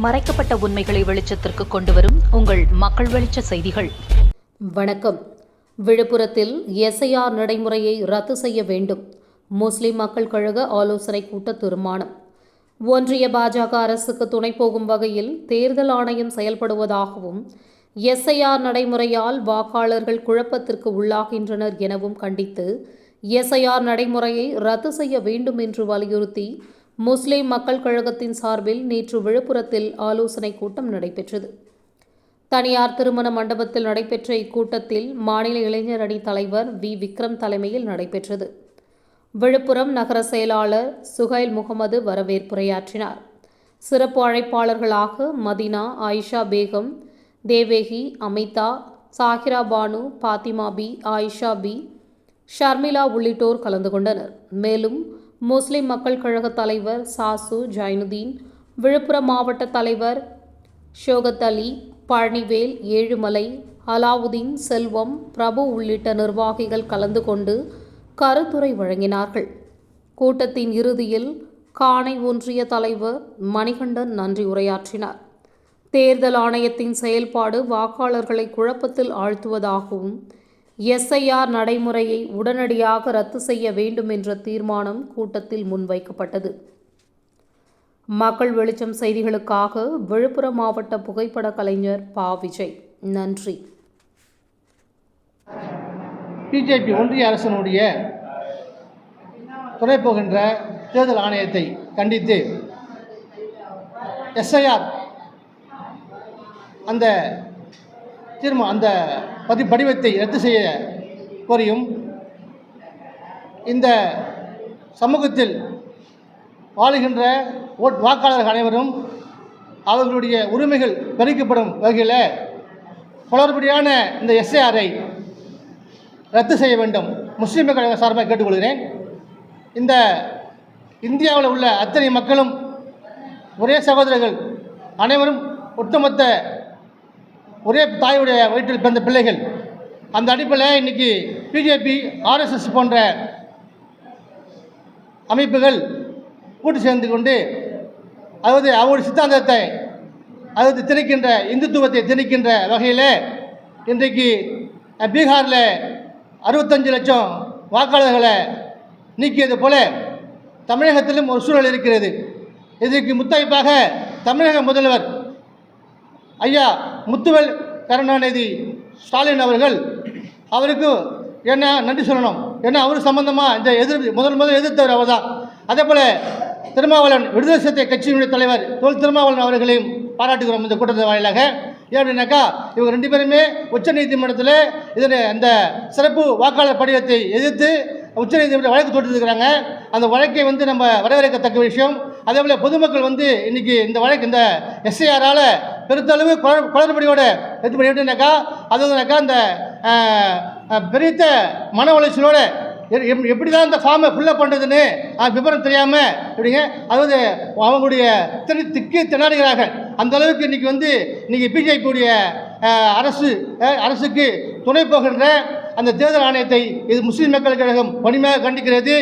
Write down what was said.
மறைக்கப்பட்ட உண்மைகளை வெளிச்சத்திற்கு கொண்டுவரும் உங்கள் மக்கள் வெளிச்ச செய்திகள். வணக்கம். விழுப்புரத்தில் எஸ்ஐஆர் நடைமுறையை ரத்து செய்ய வேண்டும். முஸ்லிம் மக்கள் கழக ஆலோசனை கூட்ட தீர்மானம். ஒன்றிய பாஜக அரசுக்கு துணை போகும் வகையில் தேர்தல் ஆணையம் செயல்படுவதாகவும், எஸ்ஐஆர் நடைமுறையால் வாக்காளர்கள் குழப்பத்திற்கு உள்ளாகின்றனர் எனவும் கண்டித்து எஸ்ஐஆர் நடைமுறையை ரத்து செய்ய வேண்டும் என்று வலியுறுத்தி முஸ்லிம் மக்கள் கழகத்தின் சார்பில் நேற்று விழுப்புரத்தில் ஆலோசனை கூட்டம் நடைபெற்றது. தனியார் திருமண மண்டபத்தில் நடைபெற்ற இக்கூட்டத்தில் மாநில இளைஞர் அணி தலைவர் வி. விக்ரம் தலைமையில் நடைபெற்றது. விழுப்புரம் நகர செயலாளர் சுஹைல் முகமது வரவேற்புரையாற்றினார். சிறப்பு அழைப்பாளர்களாக மதினா, ஆயிஷா பேகம், தேவேகி, அமிதா, சாஹிரா பானு, பாத்திமா பி, ஆயிஷா பி, ஷர்மிளா உள்ளிட்டோர் கலந்து கொண்டனர். மேலும் முஸ்லிம் மக்கள் கழக தலைவர் சாசு ஜைனுதீன், விழுப்புரம் மாவட்ட தலைவர் ஷோகத் அலி, பழனிவேல், ஏழுமலை, அலாவுதீன், செல்வம், பிரபு உள்ளிட்ட நிர்வாகிகள் கலந்து கொண்டு கருத்துரை வழங்கினார்கள். கூட்டத்தின் இறுதியில் காணை ஒன்றிய தலைவர் மணிகண்டன் நன்றி உரையாற்றினார். தேர்தல் ஆணையத்தின் செயல்பாடு வாக்காளர்களை குழப்பத்தில் ஆழ்த்துவதாகவும், எஸ்ஐஆர் நடைமுறையை உடனடியாக ரத்து செய்ய வேண்டும் என்ற தீர்மானம் கூட்டத்தில் முன்வைக்கப்பட்டது. மக்கள் வெளிச்சம் செய்திகளுக்காக விழுப்புரம் மாவட்ட புகைப்பட கலைஞர் பா. விஜய். நன்றி. பிஜேபி ஒன்றிய அரசினுடைய துணை போகின்ற தேர்தல் ஆணையத்தை கண்டித்து எஸ்ஐஆர் அந்த படிவத்தை ரத்து செய்ய கோரியும், இந்த சமூகத்தில் வாழுகின்ற வாக்காளர்கள் அனைவரும் அவர்களுடைய உரிமைகள் பறிக்கப்படும் வகையில் குளறுபடியான இந்த எஸ்ஐஆரை ரத்து செய்ய வேண்டும் முஸ்லிம் கழக சார்பாக கேட்டுக்கொள்கிறேன். இந்த இந்தியாவில் உள்ள அத்தனை மக்களும் ஒரே சகோதரர்கள், அனைவரும் ஒட்டுமொத்த ஒரே தாயுடைய வயிற்றில் பிறந்த பிள்ளைகள். அந்த அடிப்படையில் இன்றைக்கி பிஜேபி, ஆர்எஸ்எஸ் போன்ற அமைப்புகள் கூட்டு சேர்ந்து கொண்டு அவருடைய சித்தாந்தத்தை திணிக்கின்ற, இந்துத்துவத்தை திணிக்கின்ற வகையில் இன்றைக்கு பீகாரில் 65 லட்சம் வாக்காளர்களை நீக்கியது போல தமிழகத்திலும் ஒரு சூழல் இருக்கிறது. இதற்கு முத்தாய்ப்பாக தமிழக முதல்வர் ஐயா முத்துவேல் கருணாநிதி ஸ்டாலின் அவர்கள் அவருக்கு என்ன நன்றி சொல்லணும். ஏன்னா அவர் சம்பந்தமாக இந்த முதல் எதிர்த்தவர் அவர் தான். அதே போல் திருமாவளவன், விடுதலை சிறுத்தை கட்சியினுடைய தலைவர் திருமாவளவன் அவர்களையும் பாராட்டுகிறோம் இந்த கூட்டத்தின் வாயிலாக. ஏன் அப்படின்னாக்கா இவங்க 2 பேருமே உச்சநீதிமன்றத்தில் அந்த சிறப்பு வாக்காளர் படிவத்தை எதிர்த்து உச்சநீதிமன்ற வழக்கு தொட்டிருக்கிறாங்க. அந்த வழக்கை நம்ம வரவேற்கத்தக்க விஷயம். அதே போல் பொதுமக்கள் இன்றைக்கி இந்த வழக்கு இந்த எஸ்ஐஆரால் பெருத்தளவு குளறுபடியோட எடுத்து பண்ணிவிட்டுனாக்கா அந்த பெரிய மன உளைச்சலோடு எப்படி தான் இந்த ஃபார்மை ஃபுல்லப் பண்ணுறதுன்னு விவரம் தெரியாமல் இப்படிங்க அவங்களுடைய திக்கி திணறுகிறார்கள். அந்த அளவுக்கு இன்றைக்கி பிஜேபியுடைய அரசுக்கு துணை போகின்ற அந்த தேர்தல் ஆணையத்தை இது முஸ்லிம் மக்கள் கழகம் வன்மையாக கண்டிக்கிறது.